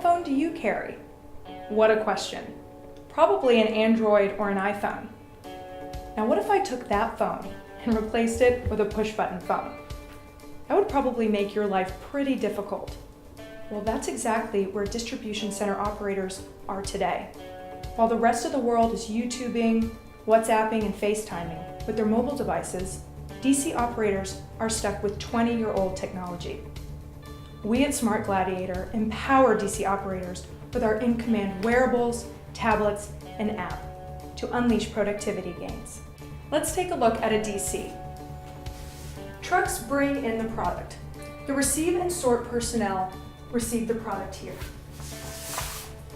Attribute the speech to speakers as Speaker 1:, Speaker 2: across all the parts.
Speaker 1: what phone do you carry? What a question. Probably an Android or an iPhone. Now what if I took that phone and replaced it with a push-button phone? That would probably make your life pretty difficult. Well, that's exactly where distribution center operators are today. While the rest of the world is YouTubing, WhatsApping, and FaceTiming with their mobile devices, DC operators are stuck with 20-year-old technology. We at Smart Gladiator empower DC operators with our in-command wearables, tablets, and app to unleash productivity gains. Let's take a look at a DC. Trucks bring in the product. The receive and sort personnel receive the product here.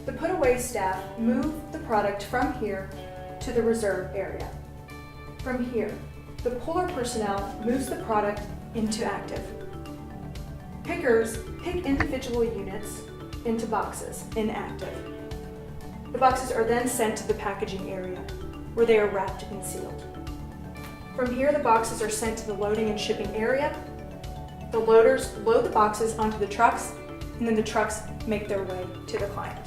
Speaker 1: The put away staff move the product from here to the reserve area. From here, the puller personnel moves the product into active. Pickers pick individual units into boxes in active. The boxes are then sent to the packaging area, where they are wrapped and sealed. From here, the boxes are sent to the loading and shipping area. The loaders load the boxes onto the trucks, and then the trucks make their way to the client.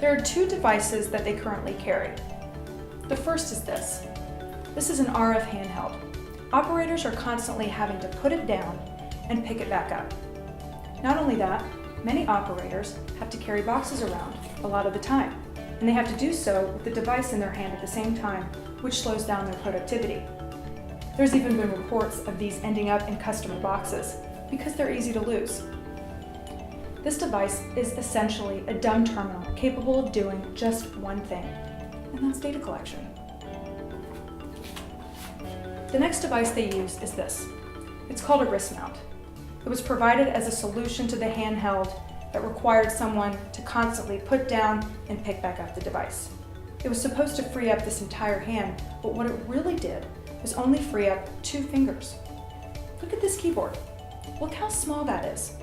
Speaker 1: There are two devices that they currently carry. The first is this. This is an RF handheld. Operators are constantly having to put it down and pick it back up. Not only that, many operators have to carry boxes around a lot of the time, and they have to do so with the device in their hand at the same time, which slows down their productivity. There's even been reports of these ending up in customer boxes because they're easy to lose. This device is essentially a dumb terminal capable of doing just one thing, and that's data collection. The next device they use is this. It's called a wrist mount. It was provided as a solution to the handheld that required someone to constantly put down and pick back up the device. It was supposed to free up this entire hand, but what it really did was only free up 2 fingers. Look at this keyboard. Look how small that is.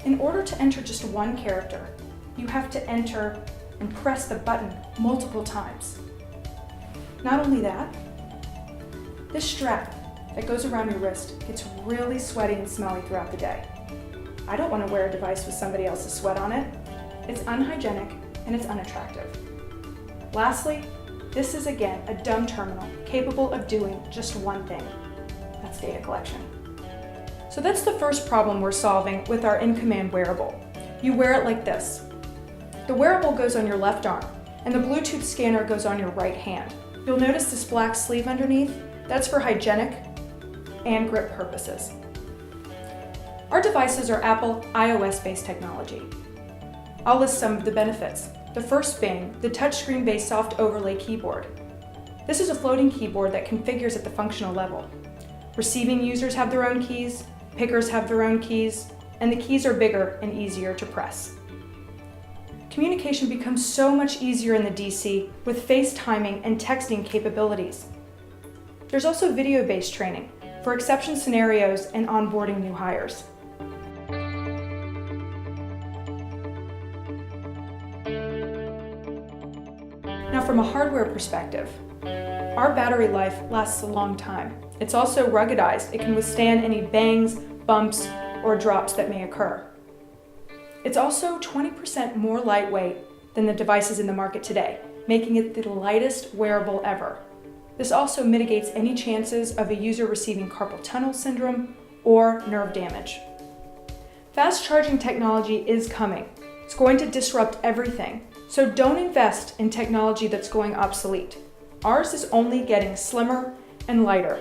Speaker 1: In order to enter just one character, you have to enter and press the button multiple times. Not only that, this strap that goes around your wrist gets really sweaty and smelly throughout the day. I don't want to wear a device with somebody else's sweat on it. It's unhygienic and it's unattractive. Lastly, this is again a dumb terminal capable of doing just one thing. That's data collection. So that's the first problem we're solving with our in-command wearable. You wear it like this. The wearable goes on your left arm, and the Bluetooth scanner goes on your right hand. You'll notice this black sleeve underneath. That's for hygienic and grip purposes. Our devices are Apple iOS-based technology. I'll list some of the benefits. The first being the touchscreen-based soft overlay keyboard. This is a floating keyboard that configures at the functional level. Receiving users have their own keys, pickers have their own keys, and the keys are bigger and easier to press. Communication becomes so much easier in the DC with FaceTiming and texting capabilities. There's also video-based training for exception scenarios and onboarding new hires. Now from a hardware perspective, our battery life lasts a long time. It's also ruggedized. It can withstand any bangs, bumps, or drops that may occur. It's also 20% more lightweight than the devices in the market today, making it the lightest wearable ever. This also mitigates any chances of a user receiving carpal tunnel syndrome or nerve damage. Fast charging technology is coming. It's going to disrupt everything, so don't invest in technology that's going obsolete. Ours is only getting slimmer and lighter.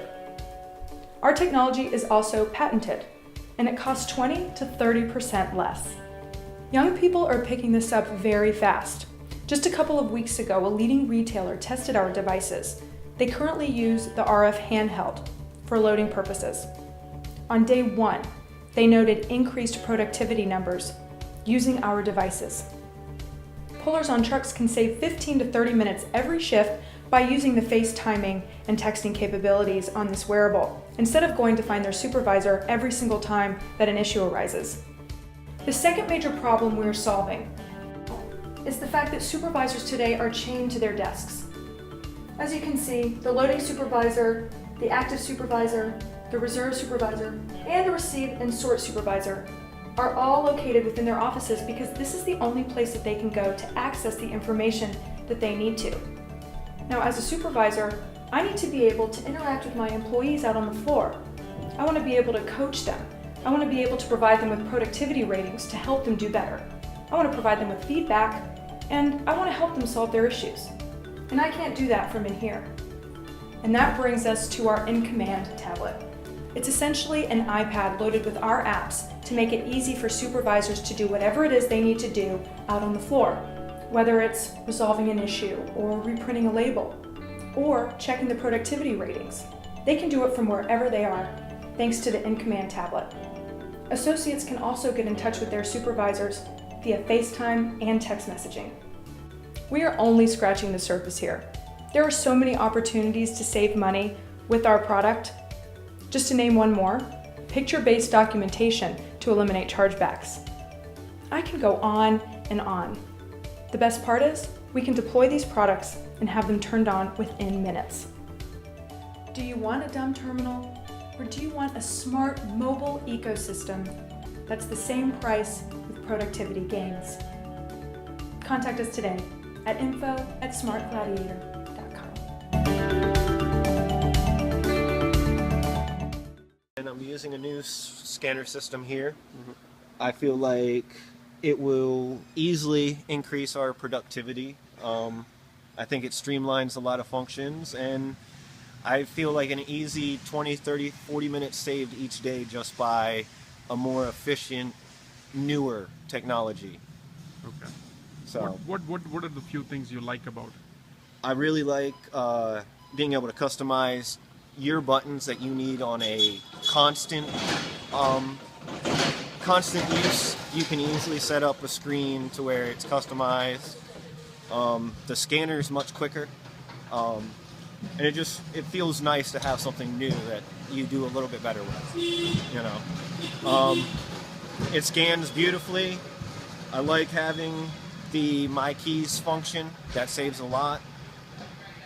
Speaker 1: Our technology is also patented, and it costs 20 to 30% less. Young people are picking this up very fast. Just a couple of weeks ago, a leading retailer tested our devices. They currently use the RF handheld for loading purposes. On day 1, they noted increased productivity numbers using our devices. Pullers on trucks can save 15 to 30 minutes every shift by using the FaceTiming and texting capabilities on this wearable, instead of going to find their supervisor every single time that an issue arises. The second major problem we're solving is the fact that supervisors today are chained to their desks. As you can see, the loading supervisor, the active supervisor, the reserve supervisor, and the receive and sort supervisor are all located within their offices because this is the only place that they can go to access the information that they need to. Now, as a supervisor, I need to be able to interact with my employees out on the floor. I want to be able to coach them. I want to be able to provide them with productivity ratings to help them do better. I want to provide them with feedback, and I want to help them solve their issues. And I can't do that from in here. And that brings us to our In Command tablet. It's essentially an iPad loaded with our apps to make it easy for supervisors to do whatever it is they need to do out on the floor, whether it's resolving an issue or reprinting a label or checking the productivity ratings. They can do it from wherever they are, thanks to the In Command tablet. Associates can also get in touch with their supervisors via FaceTime and text messaging. We are only scratching the surface here. There are so many opportunities to save money with our product. Just to name one more, picture-based documentation to eliminate chargebacks. I can go on and on. The best part is, we can deploy these products and have them turned on within minutes. Do you want a dumb terminal, or do you want a smart mobile ecosystem that's the same price with productivity gains? Contact us today at info@smartgladiator.com.
Speaker 2: And I'm using a new scanner system here. I feel like it will easily increase our productivity. I think it streamlines a lot of functions, and I feel like an easy 20, 30, 40 minutes saved each day just by a more efficient, newer technology.
Speaker 3: Okay.
Speaker 2: So
Speaker 3: What are the few things you like about it?
Speaker 2: I really like being able to customize your buttons that you need on a constant use. You can easily set up a screen to where it's customized. The scanner is much quicker, and it feels nice to have something new that you do a little bit better with. You know, it scans beautifully. I like having the My Keys function. That saves a lot.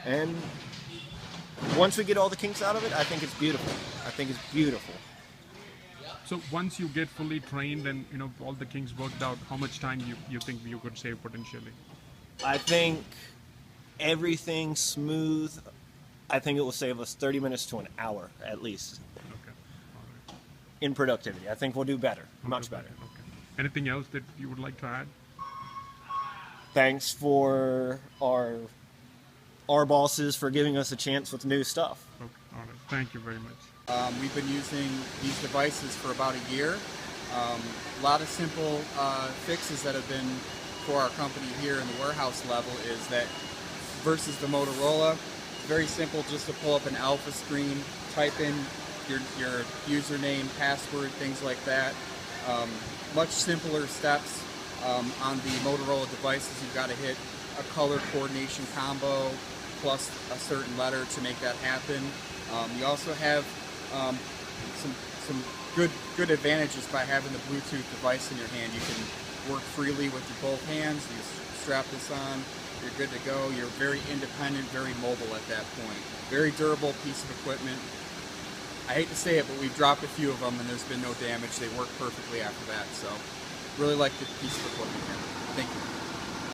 Speaker 2: And once we get all the kinks out of it, I think it's beautiful. I think it's beautiful.
Speaker 3: So once you get fully trained and all the kinks worked out, how much time you think you could save potentially?
Speaker 2: I think everything smooth, I think it will save us 30 minutes to an hour at least.
Speaker 3: Okay. All right.
Speaker 2: In productivity. I think we'll do better, much better.
Speaker 3: Okay. Anything else that you would like to add?
Speaker 2: Thanks for our bosses for giving us a chance with new stuff.
Speaker 3: Okay. All right. Thank you very much.
Speaker 4: We've been using these devices for about a year. A lot of simple fixes that have been for our company here in the warehouse level is that versus the Motorola, it's very simple just to pull up an alpha screen, type in your username, password, things like that. Much simpler steps. On the Motorola devices, you've got to hit a color coordination combo plus a certain letter to make that happen. You also have some good advantages by having the Bluetooth device in your hand. You can work freely with both hands. You strap this on, you're good to go. You're very independent, very mobile at that point. Very durable piece of equipment. I hate to say it, but we've dropped a few of them and there's been no damage. They work perfectly after that. So really like the piece of equipment here.